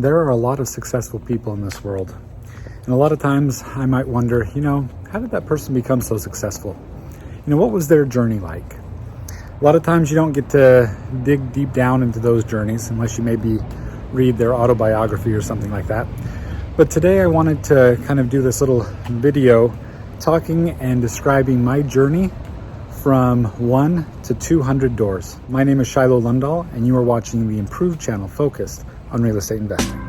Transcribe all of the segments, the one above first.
There are a lot of successful people in this world. And a lot of times I might wonder, how did that person become so successful? What was their journey like? A lot of times you don't get to dig deep down into those journeys unless you maybe read their autobiography or something like that. But today I wanted to kind of do this little video talking and describing my journey from 1 to 200 doors. My name is Shiloh Lundahl, and you are watching the Improved channel focused on real estate investing.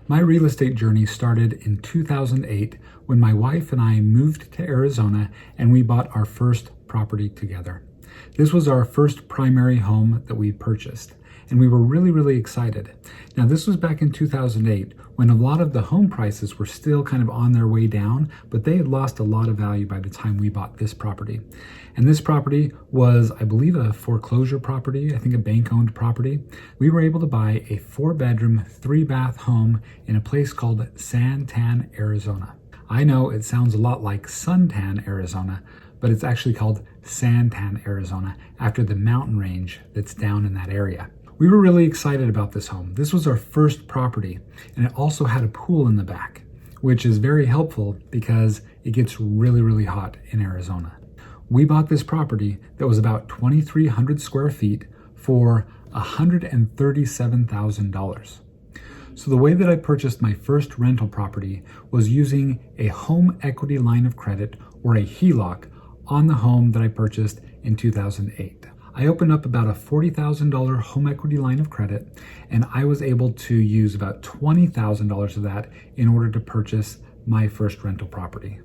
My real estate journey started in 2008 when my wife and I moved to Arizona and we bought our first property together. This was our first primary home that we purchased, and we were really excited. Now, this was back in 2008 when a lot of the home prices were still kind of on their way down, but they had lost a lot of value by the time we bought this property. And this property was, I believe, a foreclosure property, I think a bank-owned property. We were able to buy a 4-bedroom, 3-bath home in a place called Santan, Arizona. I know it sounds a lot like Suntan, Arizona, but it's actually called Santan, Arizona, after the mountain range that's down in that area. We were really excited about this home. This was our first property, and it also had a pool in the back, which is very helpful because it gets really hot in Arizona. We bought this property that was about 2,300 square feet for $137,000. So the way that I purchased my first rental property was using a home equity line of credit, or a HELOC, on the home that I purchased in 2008. I opened up about a $40,000 home equity line of credit, and I was able to use about $20,000 of that in order to purchase my first rental property.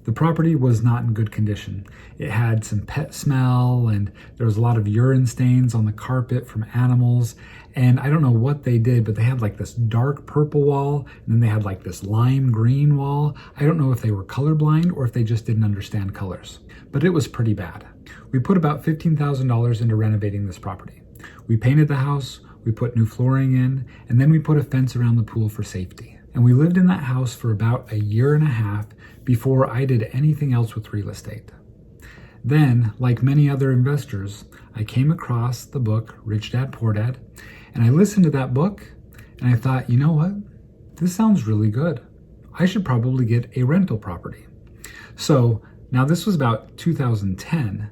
The property was not in good condition. It had some pet smell, and there was a lot of urine stains on the carpet from animals. And I don't know what they did, but they had like this dark purple wall, and then they had like this lime green wall. I don't know if they were colorblind or if they just didn't understand colors, but it was pretty bad. We put about $15,000 into renovating this property. We painted the house, we put new flooring in, and then we put a fence around the pool for safety. And we lived in that house for about a year and a half before I did anything else with real estate. Then, like many other investors, I came across the book Rich Dad Poor Dad, and I listened to that book, and I thought, you know what? This sounds really good. I should probably get a rental property. So now this was about 2010,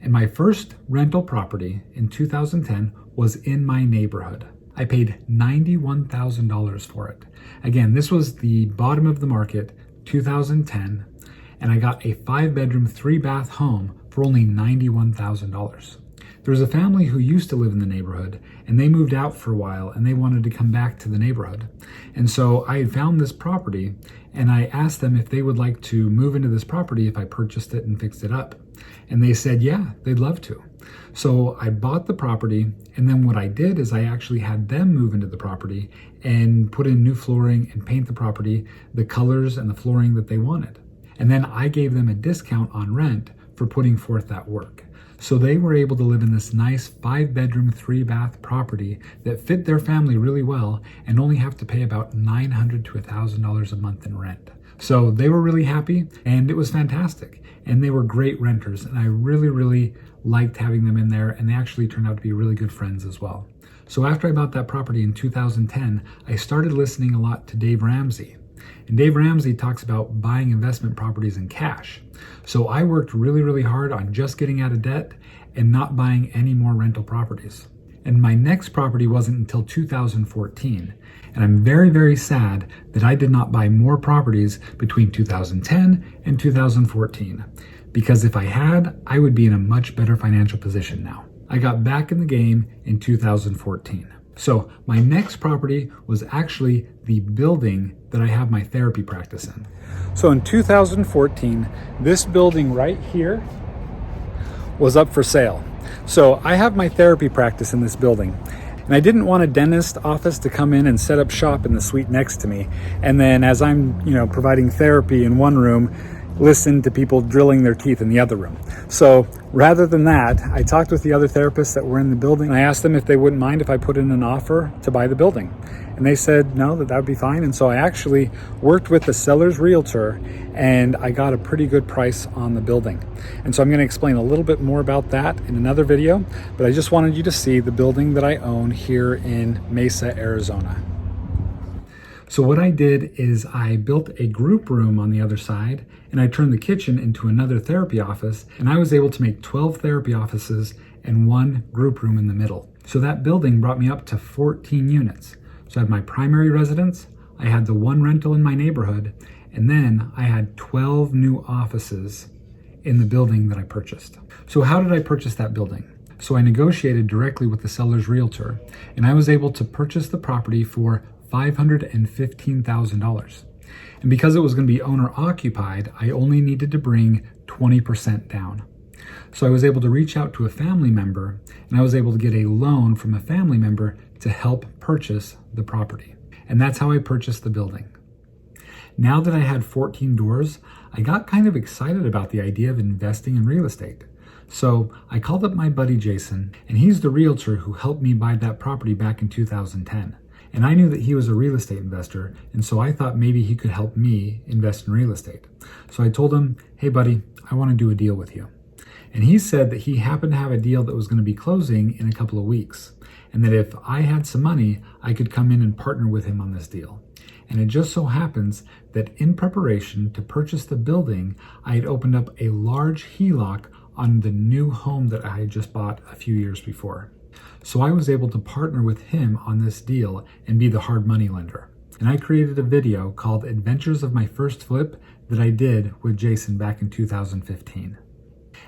and my first rental property in 2010 was in my neighborhood. I paid $91,000 for it. Again, this was the bottom of the market, 2010, and I got a 5-bedroom, 3-bath home for only $91,000. There was a family who used to live in the neighborhood, and they moved out for a while, and they wanted to come back to the neighborhood. And so I had found this property, and I asked them if they would like to move into this property if I purchased it and fixed it up. And they said, yeah, they'd love to. So I bought the property, and then what I did is I actually had them move into the property and put in new flooring and paint the property the colors and the flooring that they wanted. And then I gave them a discount on rent for putting forth that work. So they were able to live in this nice 5-bedroom, 3-bath property that fit their family really well and only have to pay about $900 to $1,000 a month in rent. So they were really happy, and it was fantastic. And they were great renters, and I really liked having them in there, and they actually turned out to be really good friends as well. So after I bought that property in 2010, I started listening a lot to Dave Ramsey. And Dave Ramsey talks about buying investment properties in cash. So I worked really hard on just getting out of debt and not buying any more rental properties. And my next property wasn't until 2014. And I'm very sad that I did not buy more properties between 2010 and 2014. Because if I had, I would be in a much better financial position now. I got back in the game in 2014. So my next property was actually the building that I have my therapy practice in. So in 2014, this building right here was up for sale. So I have my therapy practice in this building. And I didn't want a dentist office to come in and set up shop in the suite next to me. And then as I'm, providing therapy in one room, listen to people drilling their teeth in the other room. So rather than that, I talked with the other therapists that were in the building. I asked them if they wouldn't mind if I put in an offer to buy the building. And they said no, that would be fine. And so I actually worked with the seller's realtor and I got a pretty good price on the building. And so I'm going to explain a little bit more about that in another video, but I just wanted you to see the building that I own here in Mesa, Arizona. So what I did is I built a group room on the other side and I turned the kitchen into another therapy office, and I was able to make 12 therapy offices and one group room in the middle. So that building brought me up to 14 units. So I had my primary residence, I had the one rental in my neighborhood, and then I had 12 new offices in the building that I purchased. So how did I purchase that building? So I negotiated directly with the seller's realtor, and I was able to purchase the property for $515,000. And because it was going to be owner occupied, I only needed to bring 20% down. So I was able to reach out to a family member, and I was able to get a loan from a family member to help purchase the property. And that's how I purchased the building. Now that I had 14 doors, I got kind of excited about the idea of investing in real estate. So I called up my buddy Jason, and he's the realtor who helped me buy that property back in 2010. And I knew that he was a real estate investor, and so I thought maybe he could help me invest in real estate. So I told him, hey buddy, I want to do a deal with you. And he said that he happened to have a deal that was going to be closing in a couple of weeks, and that if I had some money, I could come in and partner with him on this deal. And it just so happens that in preparation to purchase the building, I had opened up a large HELOC on the new home that I had just bought a few years before. So I was able to partner with him on this deal and be the hard money lender. And I created a video called Adventures of My First Flip that I did with Jason back in 2015.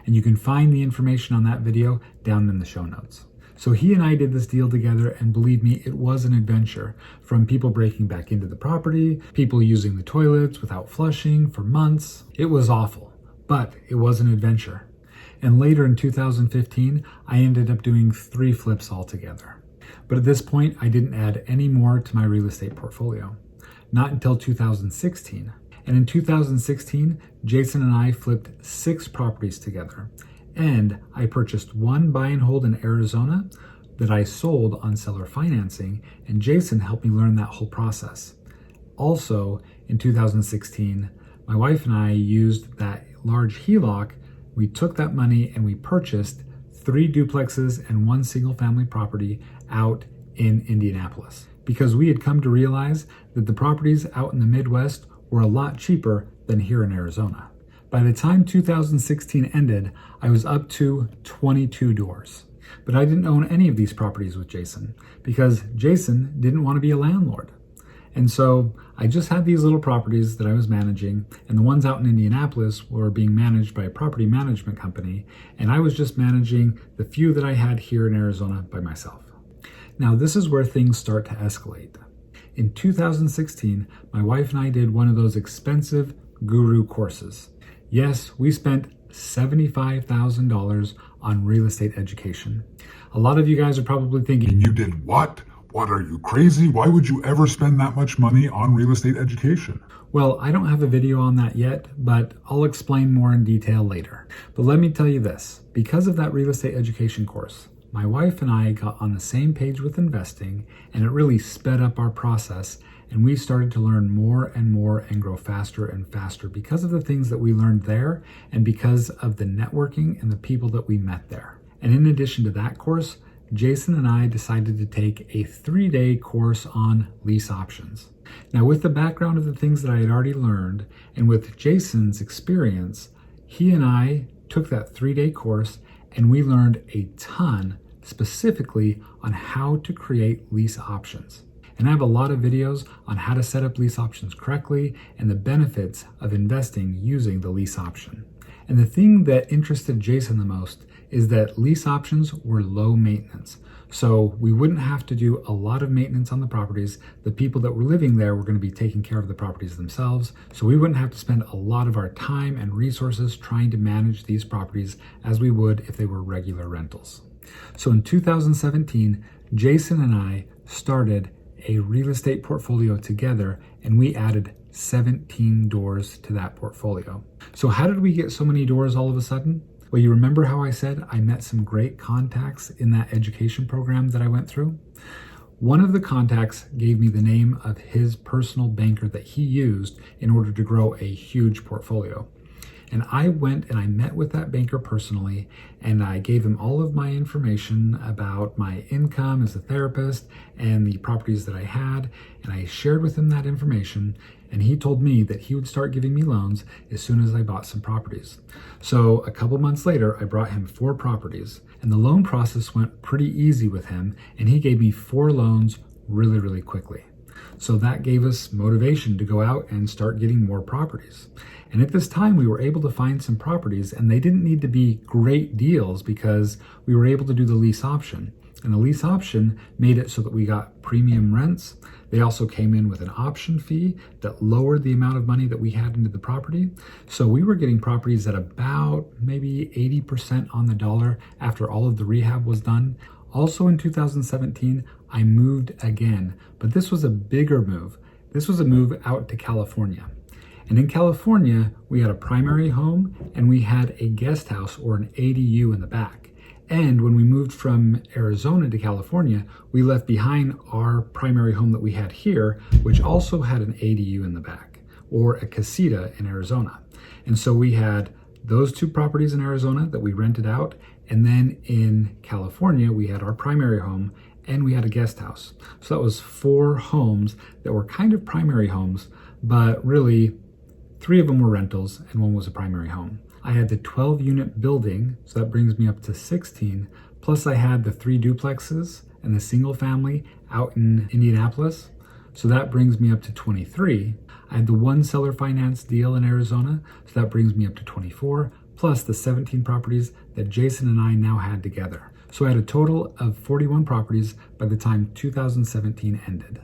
And you can find the information on that video down in the show notes. So he and I did this deal together, and believe me, it was an adventure. From people breaking back into the property, people using the toilets without flushing for months. It was awful, but it was an adventure. And later in 2015, I ended up doing 3 flips altogether. But at this point, I didn't add any more to my real estate portfolio. Not until 2016. And in 2016, Jason and I flipped 6 properties together. And I purchased 1 buy and hold in Arizona that I sold on seller financing, and Jason helped me learn that whole process. Also, in 2016, my wife and I used that large HELOC. We took that money and we purchased 3 duplexes and 1 single family property out in Indianapolis, because we had come to realize that the properties out in the Midwest were a lot cheaper than here in Arizona. By the time 2016 ended, I was up to 22 doors. But I didn't own any of these properties with Jason because Jason didn't want to be a landlord. And so I just had these little properties that I was managing, and the ones out in Indianapolis were being managed by a property management company, and I was just managing the few that I had here in Arizona by myself. Now this is where things start to escalate. In 2016, my wife and I did one of those expensive guru courses. Yes, we spent $75,000 on real estate education. A lot of you guys are probably thinking, you did what? What, are you crazy? Why would you ever spend that much money on real estate education? Well, I don't have a video on that yet, but I'll explain more in detail later. But let me tell you this, because of that real estate education course, my wife and I got on the same page with investing, and it really sped up our process, and we started to learn more and more and grow faster and faster because of the things that we learned there and because of the networking and the people that we met there. And in addition to that course, Jason and I decided to take a 3-day course on lease options. Now, with the background of the things that I had already learned and with Jason's experience, he and I took that 3-day course and we learned a ton specifically on how to create lease options. And I have a lot of videos on how to set up lease options correctly and the benefits of investing using the lease option. And the thing that interested Jason the most is that lease options were low maintenance. So we wouldn't have to do a lot of maintenance on the properties. The people that were living there were going to be taking care of the properties themselves. So we wouldn't have to spend a lot of our time and resources trying to manage these properties as we would if they were regular rentals. So in 2017, Jason and I started a real estate portfolio together, and we added 17 doors to that portfolio. So how did we get so many doors all of a sudden? Well, you remember how I said I met some great contacts in that education program that I went through? One of the contacts gave me the name of his personal banker that he used in order to grow a huge portfolio. And I went and I met with that banker personally, and I gave him all of my information about my income as a therapist and the properties that I had, and I shared with him that information, and he told me that he would start giving me loans as soon as I bought some properties. So a couple months later, I brought him 4 properties, and the loan process went pretty easy with him, and he gave me 4 loans really, really quickly. So that gave us motivation to go out and start getting more properties. And at this time, we were able to find some properties, and they didn't need to be great deals because we were able to do the lease option. And the lease option made it so that we got premium rents. They also came in with an option fee that lowered the amount of money that we had into the property. So we were getting properties at about maybe 80% on the dollar after all of the rehab was done. Also in 2017, I moved again, but this was a bigger move. This was a move out to California. And in California, we had a primary home and we had a guest house or an ADU in the back. And when we moved from Arizona to California, we left behind our primary home that we had here, which also had an ADU in the back, or a casita in Arizona. And so we had those 2 properties in Arizona that we rented out, and then in California, we had our primary home and we had a guest house. So that was 4 homes that were kind of primary homes, but really 3 of them were rentals and 1 was a primary home. I had the 12-unit building, so that brings me up to 16, plus I had the 3 duplexes and the single family out in Indianapolis, so that brings me up to 23. I had the 1 seller finance deal in Arizona, so that brings me up to 24, plus the 17 properties that Jason and I now had together. So I had a total of 41 properties by the time 2017 ended.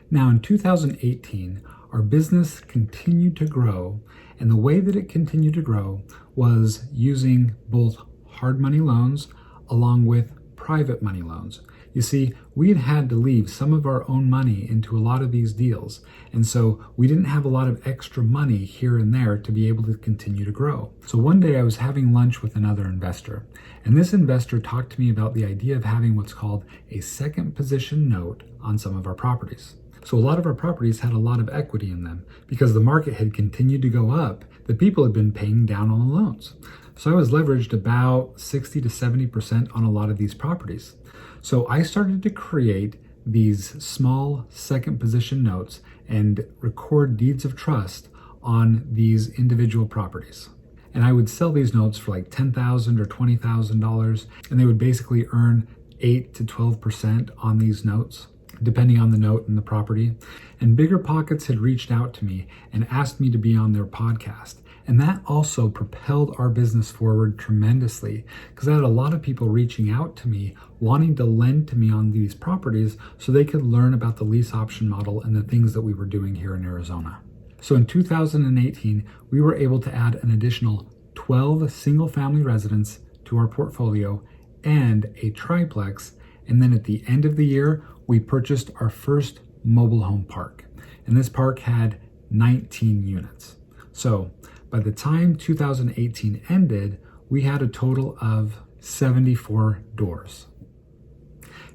Now in 2018, our business continued to grow, and the way that it continued to grow was using both hard money loans along with private money loans. You see, we had to leave some of our own money into a lot of these deals, and so we didn't have a lot of extra money here and there to be able to continue to grow. So one day I was having lunch with another investor, and this investor talked to me about the idea of having what's called a second position note on some of our properties. So a lot of our properties had a lot of equity in them because the market had continued to go up. The people had been paying down on the loans. So I was leveraged about 60 to 70% on a lot of these properties. So I started to create these small second position notes and record deeds of trust on these individual properties. And I would sell these notes for like $10,000 or $20,000, and they would basically earn 8 to 12% on these notes, depending on the note and the property. And BiggerPockets had reached out to me and asked me to be on their podcast. And that also propelled our business forward tremendously because I had a lot of people reaching out to me, wanting to lend to me on these properties so they could learn about the lease option model and the things that we were doing here in Arizona. So in 2018, we were able to add an additional 12 single-family residents to our portfolio and a triplex. And then at the end of the year, we purchased our first mobile home park. And this park had 19 units. So by the time 2018 ended, we had a total of 74 doors.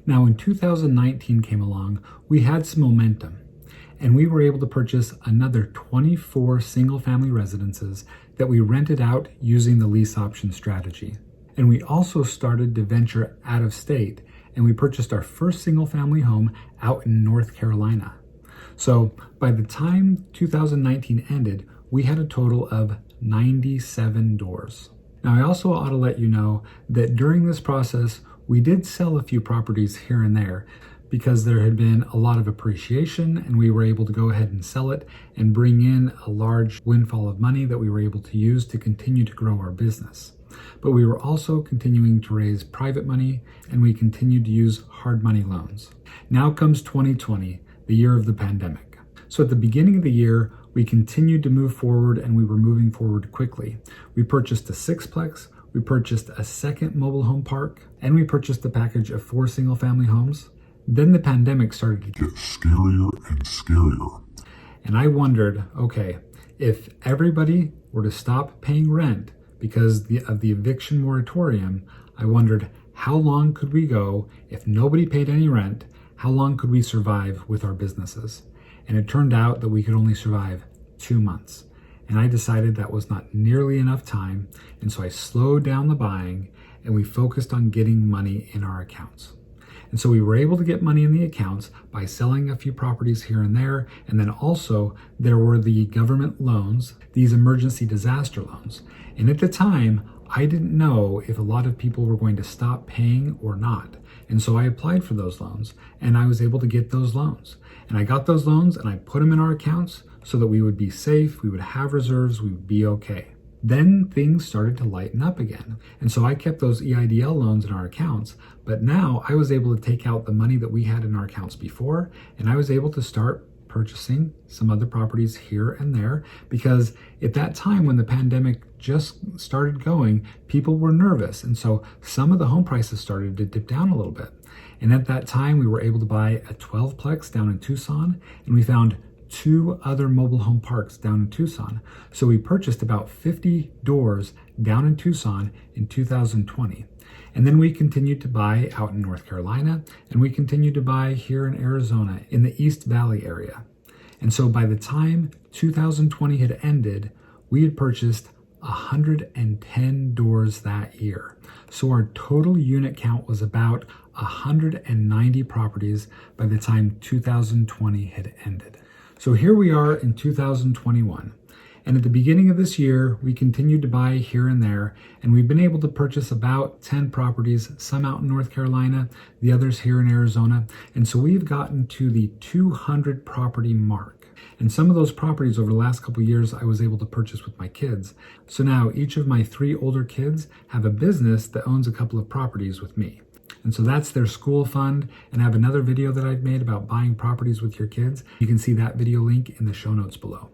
Now, when 2019 came along, we had some momentum, and we were able to purchase another 24 single-family residences that we rented out using the lease option strategy. And we also started to venture out of state, and we purchased our first single-family home out in North Carolina. So by the time 2019 ended, we had a total of 97 doors. Now, I also ought to let you know that during this process, we did sell a few properties here and there because there had been a lot of appreciation, and we were able to go ahead and sell it and bring in a large windfall of money that we were able to use to continue to grow our business. But we were also continuing to raise private money, and we continued to use hard money loans. Now comes 2020, the year of the pandemic. So at the beginning of the year, we continued to move forward, and we were moving forward quickly. We purchased a sixplex, we purchased a second mobile home park, and we purchased a package of 4 single-family homes. Then the pandemic started to get scarier and scarier. And I wondered, okay, if everybody were to stop paying rent because of the eviction moratorium, I wondered how long could we go if nobody paid any rent? How long could we survive with our businesses? And it turned out that we could only survive 2 months. And I decided that was not nearly enough time. And so I slowed down the buying and we focused on getting money in our accounts. And so we were able to get money in the accounts by selling a few properties here and there. And then also there were the government loans, these emergency disaster loans. And at the time, I didn't know if a lot of people were going to stop paying or not. And so I applied for those loans and I was able to get those loans. And I got those loans and I put them in our accounts so that we would be safe, we would have reserves, we would be okay. Then things started to lighten up again. And so I kept those EIDL loans in our accounts, but now I was able to take out the money that we had in our accounts before, and I was able to start purchasing some other properties here and there, because at that time when the pandemic just started going, people were nervous. And so some of the home prices started to dip down a little bit. And at that time, we were able to buy a 12-plex down in Tucson, and we found 2 other mobile home parks down in Tucson. So we purchased about 50 doors down in Tucson in 2020. And then we continued to buy out in North Carolina, and we continued to buy here in Arizona in the East Valley area. And so by the time 2020 had ended, we had purchased 110 doors that year. So our total unit count was about 190 properties by the time 2020 had ended. So here we are in 2021. And at the beginning of this year, we continued to buy here and there, and we've been able to purchase about 10 properties, some out in North Carolina, the others here in Arizona. And so we've gotten to the 200 property mark. And some of those properties over the last couple of years, I was able to purchase with my kids. So now each of my 3 older kids have a business that owns a couple of properties with me. And so that's their school fund. And I have another video that I've made about buying properties with your kids. You can see that video link in the show notes below.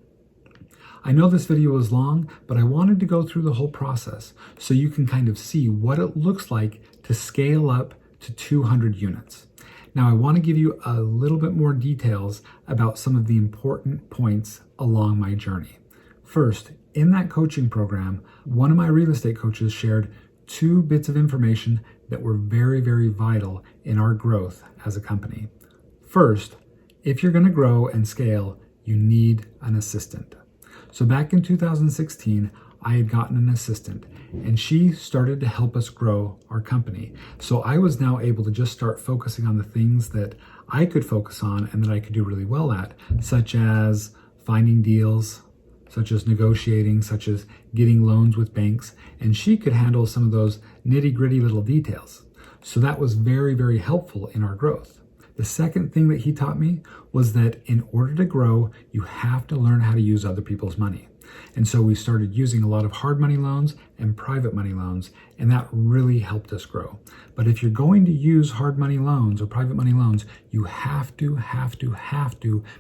I know this video was long, but I wanted to go through the whole process so you can kind of see what it looks like to scale up to 200 units. Now, I want to give you a little bit more details about some of the important points along my journey. First, in that coaching program, one of my real estate coaches shared 2 bits of information that were very, very vital in our growth as a company. First, if you're going to grow and scale, you need an assistant. So back in 2016, I had gotten an assistant and she started to help us grow our company. So I was now able to just start focusing on the things that I could focus on and that I could do really well at, such as finding deals, such as negotiating, such as getting loans with banks, and she could handle some of those nitty-gritty little details. So that was very, very helpful in our growth. The second thing that he taught me was that in order to grow, you have to learn how to use other people's money. And so we started using a lot of hard money loans and private money loans, and that really helped us grow. But if you're going to use hard money loans or private money loans, you have to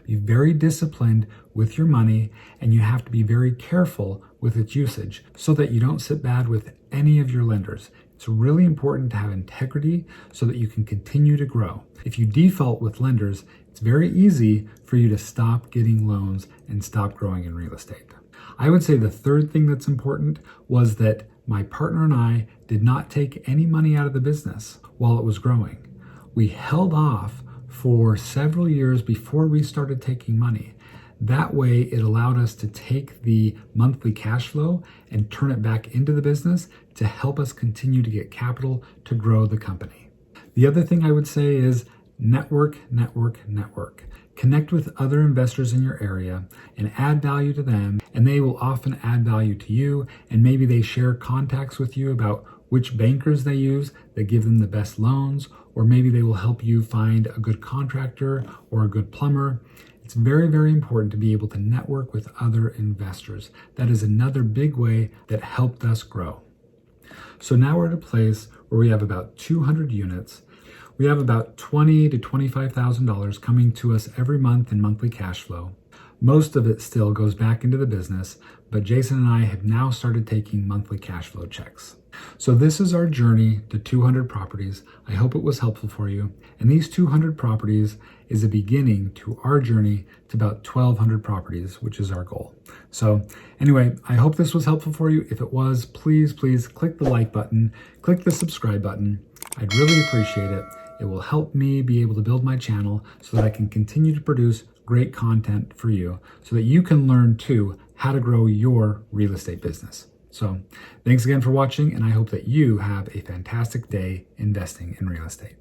be very disciplined with your money, and you have to be very careful with its usage so that you don't sit bad with any of your lenders. It's really important to have integrity so that you can continue to grow. If you default with lenders, it's very easy for you to stop getting loans and stop growing in real estate. I would say the third thing that's important was that my partner and I did not take any money out of the business while it was growing. We held off for several years before we started taking money. That way, it allowed us to take the monthly cash flow and turn it back into the business to help us continue to get capital to grow the company. The other thing I would say is network. Connect with other investors in your area and add value to them, and they will often add value to you, and maybe they share contacts with you about which bankers they use that give them the best loans, or maybe they will help you find a good contractor or a good plumber. It's very, very important to be able to network with other investors. That is another big way that helped us grow. So now we're at a place where we have about 200 units. We have about $20,000 to $25,000 coming to us every month in monthly cash flow. Most of it still goes back into the business, but Jason and I have now started taking monthly cash flow checks. So this is our journey to 200 properties. I hope it was helpful for you. And these 200 properties is a beginning to our journey to about 1,200 properties, which is our goal. So anyway, I hope this was helpful for you. If it was, please click the like button, click the subscribe button. I'd really appreciate it. It will help me be able to build my channel so that I can continue to produce great content for you so that you can learn too how to grow your real estate business. So thanks again for watching, and I hope that you have a fantastic day investing in real estate.